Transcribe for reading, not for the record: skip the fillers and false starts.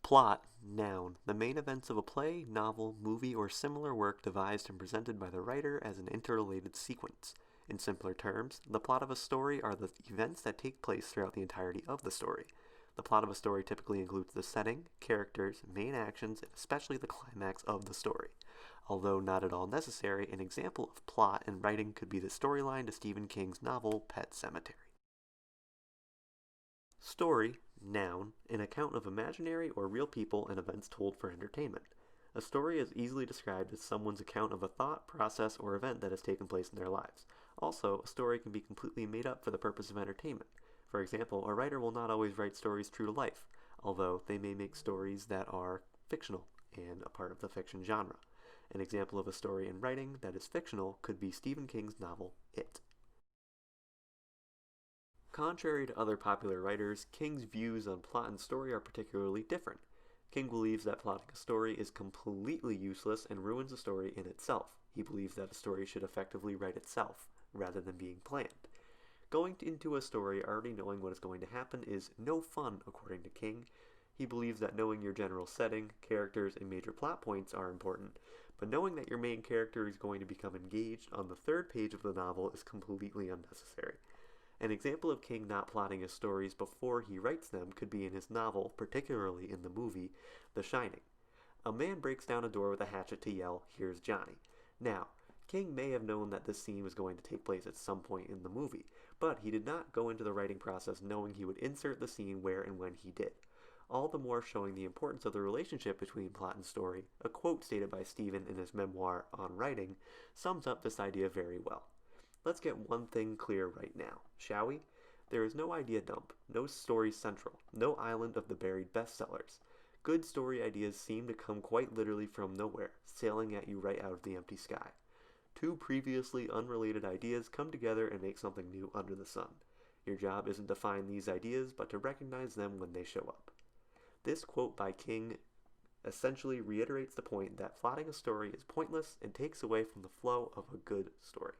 Plot, noun. The main events of a play, novel, movie, or similar work devised and presented by the writer as an interrelated sequence. In simpler terms, the plot of a story are the events that take place throughout the entirety of the story. The plot of a story typically includes the setting, characters, main actions, and especially the climax of the story. Although not at all necessary, an example of plot in writing could be the storyline to Stephen King's novel Pet Sematary. Story, noun, an account of imaginary or real people and events told for entertainment. A story is easily described as someone's account of a thought, process, or event that has taken place in their lives. Also, a story can be completely made up for the purpose of entertainment. For example, a writer will not always write stories true to life, although they may make stories that are fictional and a part of the fiction genre. An example of a story in writing that is fictional could be Stephen King's novel, It. Contrary to other popular writers, King's views on plot and story are particularly different. King believes that plotting a story is completely useless and ruins a story in itself. He believes that a story should effectively write itself, rather than being planned. Going into a story already knowing what is going to happen is no fun, according to King. He believes that knowing your general setting, characters, and major plot points are important, but knowing that your main character is going to become engaged on the third page of the novel is completely unnecessary. An example of King not plotting his stories before he writes them could be in his novel, particularly in the movie The Shining. A man breaks down a door with a hatchet to yell, "Here's Johnny." Now, King may have known that this scene was going to take place at some point in the movie, but he did not go into the writing process knowing he would insert the scene where and when he did. All the more showing the importance of the relationship between plot and story. A quote stated by Stephen in his memoir, On Writing, sums up this idea very well. Let's get one thing clear right now, shall we? There is no idea dump, no story central, no island of the buried bestsellers. Good story ideas seem to come quite literally from nowhere, sailing at you right out of the empty sky. Two previously unrelated ideas come together and make something new under the sun. Your job isn't to find these ideas, but to recognize them when they show up. This quote by King essentially reiterates the point that plotting a story is pointless and takes away from the flow of a good story.